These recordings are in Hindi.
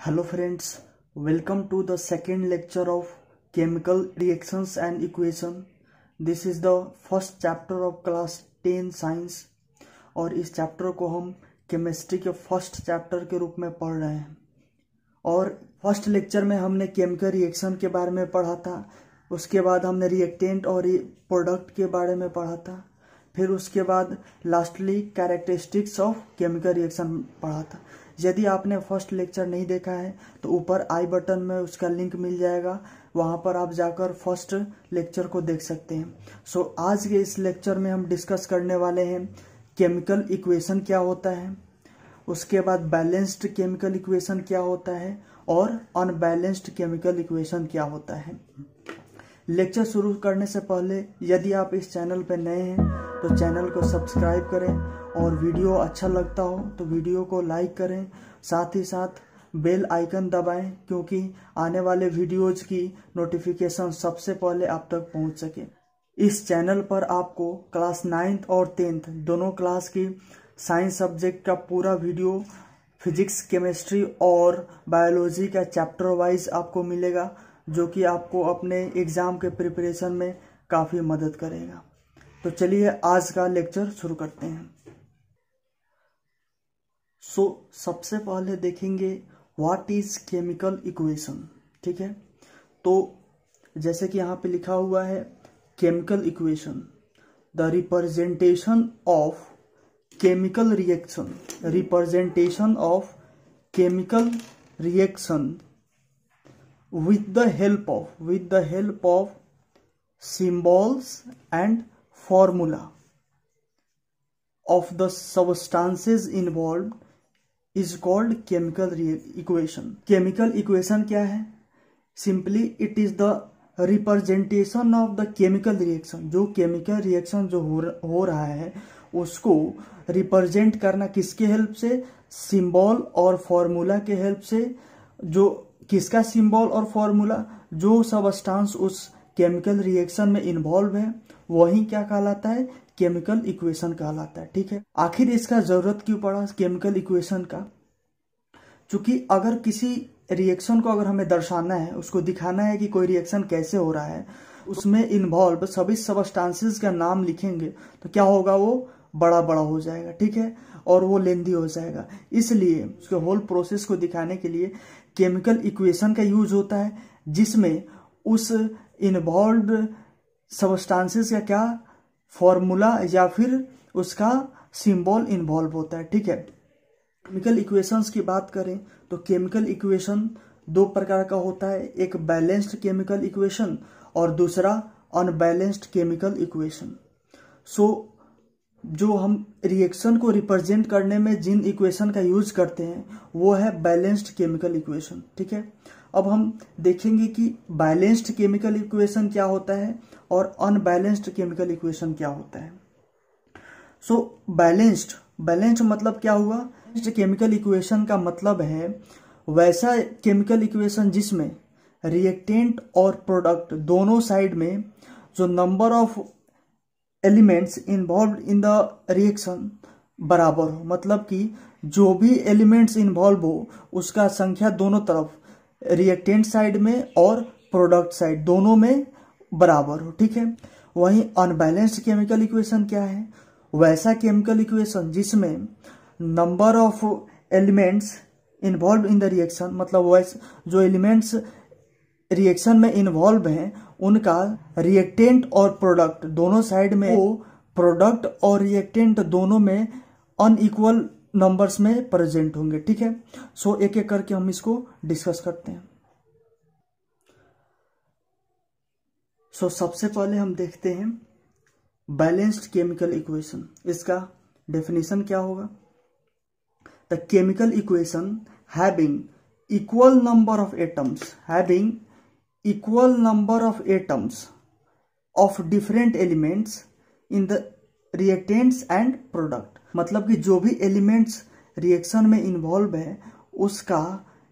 Hello friends, welcome to the second lecture of chemical reactions and equation. This is the first chapter of class 10 science और इस चैप्टर को हम केमिस्ट्री के फर्स्ट चैप्टर के रूप में पढ़ रहे हैं। और फर्स्ट लेक्चर में हमने केमिकल रिएक्शन के बारे में पढ़ा था, उसके बाद हमने रिएक्टेंट और प्रोडक्ट के बारे में पढ़ा था, फिर उसके बाद lastly characteristics of chemical reaction पढ़ा था। यदि आपने फर्स्ट लेक्चर नहीं देखा है तो ऊपर आई बटन में उसका लिंक मिल जाएगा, वहां पर आप जाकर फर्स्ट लेक्चर को देख सकते हैं। आज के इस लेक्चर में हम डिस्कस करने वाले हैं केमिकल इक्वेशन क्या होता है, उसके बाद बैलेंस्ड केमिकल इक्वेशन क्या होता है और अनबैलेंस्ड केमिकल इक्वेशन क्या होता है। लेक्चर शुरू करने से पहले यदि आप इस चैनल पर नए हैं तो चैनल को सब्सक्राइब करें और वीडियो अच्छा लगता हो तो वीडियो को लाइक करें, साथ ही साथ बेल आइकन दबाएं क्योंकि आने वाले वीडियोज की नोटिफिकेशन सबसे पहले आप तक पहुंच सके। इस चैनल पर आपको क्लास 9th और 10th दोनों क्लास की साइंस सब्जेक्ट का पूरा वीडियो फिजिक्स, केमिस्ट्री और बायोलॉजी का चैप्टर वाइज आपको मिलेगा, जो कि आपको अपने एग्जाम के प्रिपरेशन में काफ़ी मदद करेगा। तो चलिए आज का लेक्चर शुरू करते हैं। सबसे पहले देखेंगे व्हाट इज केमिकल इक्वेशन। ठीक है, तो जैसे कि यहाँ पे लिखा हुआ है chemical equation, the representation of chemical reaction, representation of chemical reaction with the help of symbols and formula of the substances involved is called chemical equation. Chemical equation क्या है? Simply it is the representation of the chemical reaction. जो chemical reaction जो हो रहा है उसको रिप्रेजेंट करना किसके हेल्प से? सिंबल और फॉर्मूला के हेल्प से। जो किसका सिंबल और फॉर्मूला? जो सबस्टांस उस केमिकल रिएक्शन में इन्वॉल्व है वही क्या कहलाता है? केमिकल इक्वेशन कहलाता है। ठीक है, आखिर इसका जरूरत क्यों पड़ा केमिकल इक्वेशन का? क्योंकि अगर किसी रिएक्शन को अगर हमें दर्शाना है, उसको दिखाना है कि कोई रिएक्शन कैसे हो रहा है, उसमें इन्वॉल्व सभी सबस्टांसेस का नाम लिखेंगे तो क्या होगा? वो बड़ा बड़ा हो जाएगा। ठीक है, और वो लेंदी हो जाएगा। इसलिए उसके होल प्रोसेस को दिखाने के लिए केमिकल इक्वेशन का यूज होता है, जिसमें उस इन्वॉल्व्ड सबस्टांसेस का क्या फॉर्मूला या फिर उसका सिंबल इन्वॉल्व होता है। ठीक है, केमिकल इक्वेशंस की बात करें तो केमिकल इक्वेशन दो प्रकार का होता है, एक बैलेंस्ड केमिकल इक्वेशन और दूसरा अनबैलेंस्ड केमिकल इक्वेशन। जो हम रिएक्शन को रिप्रेजेंट करने में जिन इक्वेशन का यूज करते हैं वो है बैलेंस्ड केमिकल इक्वेशन। ठीक है, अब हम देखेंगे कि बैलेंस्ड केमिकल इक्वेशन क्या होता है और अनबैलेंस्ड केमिकल इक्वेशन क्या होता है। बैलेंस्ड मतलब क्या हुआ? केमिकल इक्वेशन का मतलब है वैसा केमिकल इक्वेशन जिसमें रिएक्टेंट और प्रोडक्ट दोनों साइड में जो number of elements involve in the reaction बराबर हो। मतलब कि जो भी एलिमेंट्स इन्वॉल्व हो उसका संख्या दोनों तरफ, रिएक्टेंट साइड में और प्रोडक्ट साइड दोनों में बराबर हो। ठीक है, वहीं अनबैलेंस्ड केमिकल इक्वेशन क्या है? वैसा केमिकल इक्वेशन जिसमें number of elements involve in the reaction, मतलब वैसे जो एलिमेंट्स रिएक्शन में इन्वॉल्व हैं उनका रिएक्टेंट और प्रोडक्ट दोनों साइड में, वो प्रोडक्ट और रिएक्टेंट दोनों में अनइक्वल नंबर्स में प्रेजेंट होंगे। ठीक है, एक एक करके हम इसको डिस्कस करते हैं। सबसे पहले हम देखते हैं बैलेंस्ड केमिकल इक्वेशन। इसका डेफिनेशन क्या होगा? The chemical equation having equal number of atoms, having equal number of atoms of different elements in the reactants and product। मतलब कि जो भी एलिमेंट्स रिएक्शन में इन्वॉल्व है उसका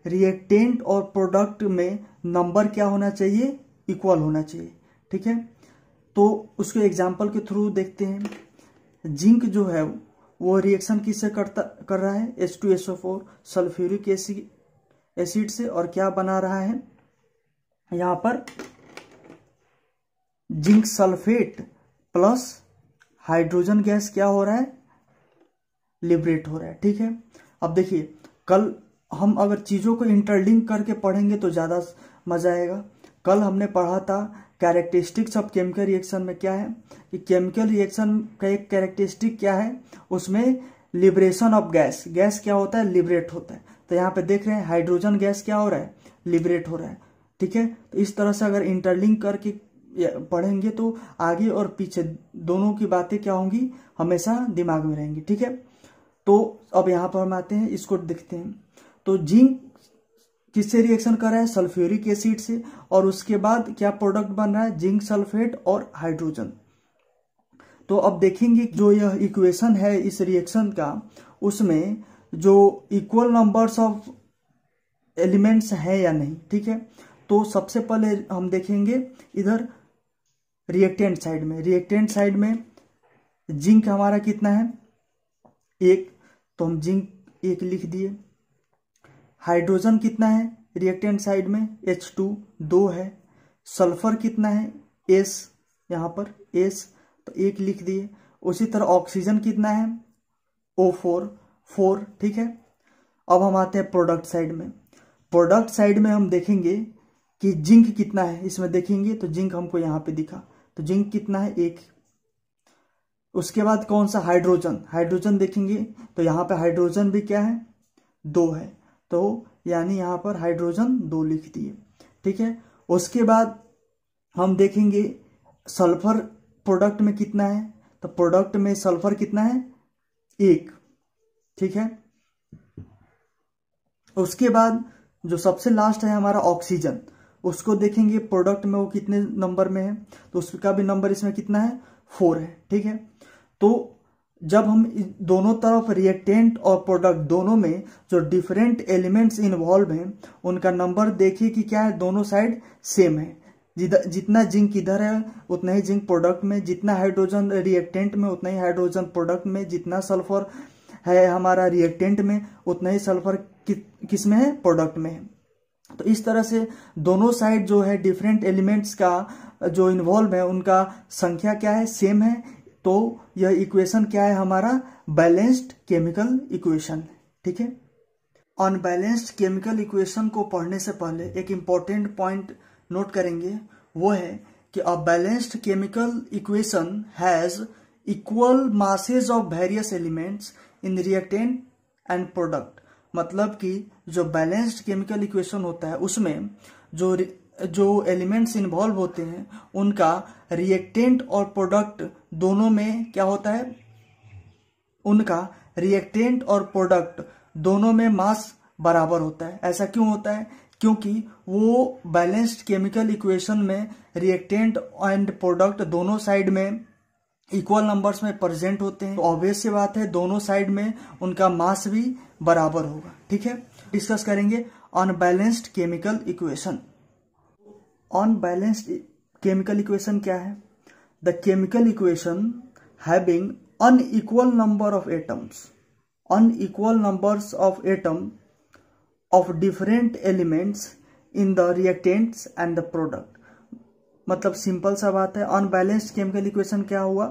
रिएक्टेंट और प्रोडक्ट में नंबर क्या होना चाहिए? इक्वल होना चाहिए। ठीक है, तो उसको एग्जांपल के थ्रू देखते हैं। जिंक जो है वो रिएक्शन किससे कर रहा है? H2SO4 सल्फ्यूरिक एसिड से और क्या बना रहा है यहां पर zinc sulphate plus hydrogen gas क्या हो रहा है, लिबरेट हो रहा है। ठीक है, अब देखिए कल हम अगर चीजों को इंटरलिंक करके पढ़ेंगे तो ज्यादा मजा आएगा। कल हमने पढ़ा था कैरेक्टरिस्टिक्स ऑफ केमिकल रिएक्शन में क्या है कि केमिकल रिएक्शन का एक कैरेक्टरिस्टिक क्या है, उसमें लिबरेशन ऑफ गैस, गैस क्या होता है, लिबरेट होता है। तो यहाँ पे देख रहे हैं हाइड्रोजन गैस क्या हो रहा है, लिबरेट हो रहा है। ठीक है, तो इस तरह से अगर इंटरलिंक करके पढ़ेंगे तो आगे और पीछे दोनों की बातें क्या होंगी, हमेशा दिमाग में रहेंगी। ठीक है, तो अब यहाँ पर हम आते हैं, इसको देखते हैं। तो जिंक किससे रिएक्शन कर रहा है, सल्फ्यूरिक एसिड से, और उसके बाद क्या प्रोडक्ट बन रहा है, जिंक सल्फेट और हाइड्रोजन। तो अब देखेंगे जो यह इक्वेशन है इस रिएक्शन का, उसमें जो इक्वल नंबर्स ऑफ एलिमेंट्स है या नहीं। ठीक है, तो सबसे पहले हम देखेंगे इधर रिएक्टेंट साइड में, रिएक्टेंट साइड में जिंक हमारा कितना है, 1, तो हम जिंक 1 लिख दिए। हाइड्रोजन कितना है रिएक्टेंट साइड में, H2 2 है। सल्फर कितना है, S, यहाँ पर S, तो 1 लिख दिए। उसी तरह ऑक्सीजन कितना है, O4 4। ठीक है, अब हम आते हैं प्रोडक्ट साइड में। प्रोडक्ट साइड में हम देखेंगे कि जिंक कितना है, इसमें देखेंगे तो जिंक हमको यहाँ पे दिखा, तो जिंक कितना है, 1। उसके बाद कौन सा, हाइड्रोजन, हाइड्रोजन देखेंगे तो यहाँ पे हाइड्रोजन भी क्या है, 2 है, तो यानी यहाँ पर हाइड्रोजन 2 लिख दिए। ठीक है, उसके बाद हम देखेंगे सल्फर प्रोडक्ट में कितना है, तो प्रोडक्ट में सल्फर कितना है, 1। ठीक है, उसके बाद जो सबसे लास्ट है हमारा ऑक्सीजन, उसको देखेंगे प्रोडक्ट में वो कितने नंबर में है, तो उसका भी नंबर इसमें कितना है, 4 है। ठीक है, तो जब हम दोनों तरफ रिएक्टेंट और प्रोडक्ट दोनों में जो डिफरेंट एलिमेंट्स इन्वॉल्व हैं उनका नंबर देखिए कि क्या है, दोनों साइड सेम है। जितना जिंक इधर है उतना ही जिंक प्रोडक्ट में, जितना हाइड्रोजन रिएक्टेंट में उतना ही हाइड्रोजन प्रोडक्ट में, जितना सल्फर है हमारा रिएक्टेंट में उतना ही सल्फर किस में है, प्रोडक्ट में है। तो इस तरह से दोनों साइड जो है डिफरेंट एलिमेंट्स का जो इन्वॉल्व है उनका संख्या क्या है, सेम है। तो यह इक्वेशन क्या है हमारा, बैलेंस्ड केमिकल इक्वेशन। ठीक है, अनबैलेंस्ड केमिकल इक्वेशन को पढ़ने से पहले एक इंपॉर्टेंट पॉइंट नोट करेंगे, वो है कि a balanced chemical equation has equal masses of various elements in reactant and product. मतलब कि जो बैलेंस्ड केमिकल इक्वेशन होता है उसमें जो एलिमेंट्स इन्वॉल्व होते हैं उनका रिएक्टेंट और प्रोडक्ट दोनों में क्या होता है, उनका रिएक्टेंट और प्रोडक्ट दोनों में मास बराबर होता है। ऐसा क्यों होता है, क्योंकि वो बैलेंस्ड केमिकल इक्वेशन में रिएक्टेंट एंड प्रोडक्ट दोनों साइड में इक्वल नंबर्स में प्रेजेंट होते हैं। तो ऑब्वियस सी बात है दोनों साइड में उनका मास भी बराबर होगा। ठीक है, डिस्कस करेंगे unbalanced chemical equation. Unbalanced chemical equation क्या है, the chemical equation having unequal number of atoms, unequal numbers of atom of different elements in the reactants and the product। मतलब सिंपल सा बात है, अनबैलेंस्ड केमिकल इक्वेशन क्या हुआ,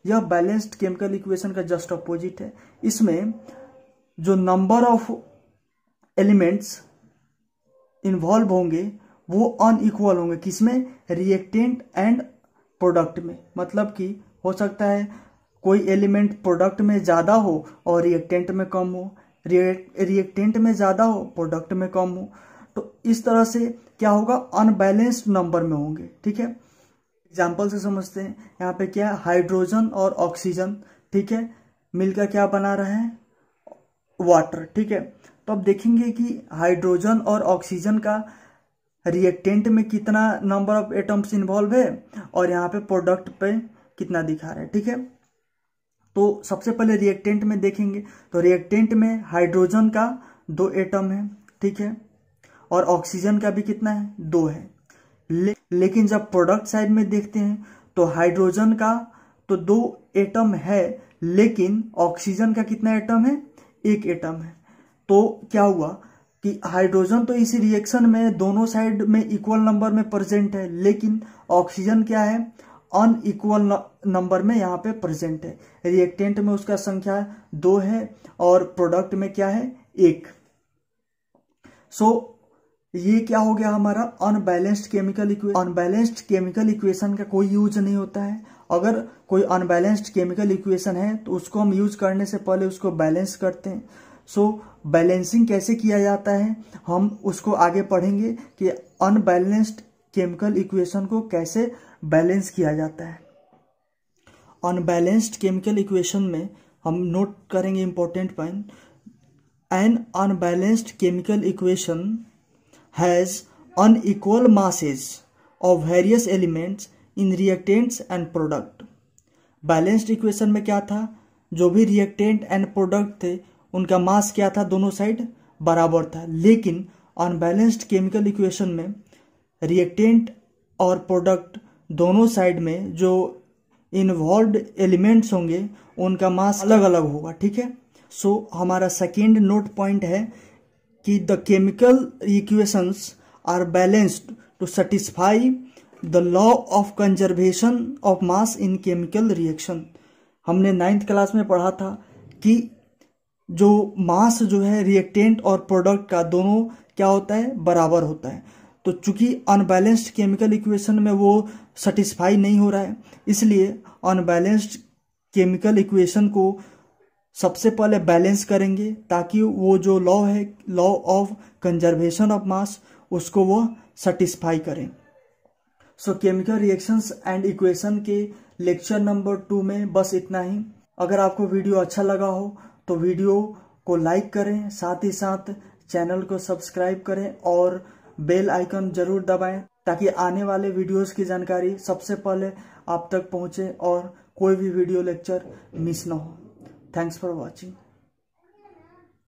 यह बैलेंस्ड केमिकल इक्वेशन का जस्ट अपोजिट है। इसमें जो नंबर ऑफ एलिमेंट्स इन्वॉल्व होंगे वो अनइक्वल होंगे, किसमें, रिएक्टेंट एंड प्रोडक्ट में। मतलब कि हो सकता है कोई एलिमेंट प्रोडक्ट में ज्यादा हो और रिएक्टेंट में कम हो, रिएक्टेंट में ज्यादा हो प्रोडक्ट में कम हो। तो इस तरह से क्या होगा, अनबैलेंस्ड नंबर में होंगे। ठीक है, एग्जाम्पल से समझते हैं। यहाँ पे क्या है, हाइड्रोजन और ऑक्सीजन, ठीक है, मिलकर क्या बना रहे हैं, वाटर। ठीक है, तो अब देखेंगे कि हाइड्रोजन और ऑक्सीजन का रिएक्टेंट में कितना नंबर ऑफ एटम्स इन्वॉल्व है और यहाँ पे प्रोडक्ट पे कितना दिखा रहा है। ठीक है, तो सबसे पहले रिएक्टेंट में देखेंगे तो रिएक्टेंट में हाइड्रोजन का 2 एटम है। ठीक है, और ऑक्सीजन का भी कितना है, 2 है। लेकिन जब प्रोडक्ट साइड में देखते हैं तो हाइड्रोजन का तो 2 एटम है, लेकिन ऑक्सीजन का कितना एटम है, 1 एटम है। तो क्या हुआ कि हाइड्रोजन तो इस रिएक्शन में दोनों साइड में इक्वल नंबर में प्रेजेंट है, लेकिन ऑक्सीजन क्या है, अनइक्वल नंबर में यहाँ पे प्रेजेंट है। रिएक्टेंट में उसका संख्या 2 है और प्रोडक्ट में क्या है, 1। ये क्या हो गया हमारा unbalanced chemical equation. Unbalanced chemical equation का कोई यूज नहीं होता है। अगर कोई अनबैलेंस्ड केमिकल इक्वेशन है तो उसको हम यूज करने से पहले उसको बैलेंस करते हैं। बैलेंसिंग कैसे किया जाता है हम उसको आगे पढ़ेंगे कि अनबैलेंस्ड केमिकल इक्वेशन को कैसे बैलेंस किया जाता है। अनबैलेंस्ड केमिकल इक्वेशन में हम नोट करेंगे important point, N unbalanced chemical equation has unequal masses of various elements in reactants and product। Balanced equation में क्या था, जो भी रिएक्टेंट एंड प्रोडक्ट थे उनका मास क्या था, दोनों साइड बराबर था। लेकिन अनबैलेंस्ड केमिकल इक्वेशन में रिएक्टेंट और प्रोडक्ट दोनों साइड में जो इन्वॉल्व्ड एलिमेंट्स होंगे उनका मास अलग अलग होगा। ठीक है, हमारा सेकेंड नोट पॉइंट है कि the chemical equations are balanced to satisfy the law of conservation of mass in chemical reaction. हमने 9th क्लास में पढ़ा था कि जो मास जो है रिएक्टेंट और प्रोडक्ट का दोनों क्या होता है, बराबर होता है। तो चूंकि अनबैलेंस्ड केमिकल इक्वेशन में वो सेटिस्फाई नहीं हो रहा है, इसलिए अनबैलेंस्ड केमिकल इक्वेशन को सबसे पहले बैलेंस करेंगे ताकि वो जो लॉ है, लॉ ऑफ कंजर्वेशन ऑफ मास, उसको वो सेटिस्फाई करें। केमिकल रिएक्शंस एंड इक्वेशन के लेक्चर नंबर 2 में बस इतना ही। अगर आपको वीडियो अच्छा लगा हो तो वीडियो को लाइक करें, साथ ही साथ चैनल को सब्सक्राइब करें और बेल आइकन जरूर दबाएं ताकि आने वाले वीडियोस की जानकारी सबसे पहले आप तक पहुंचे और कोई भी वीडियो लेक्चर मिस ना हो। Thanks for watching.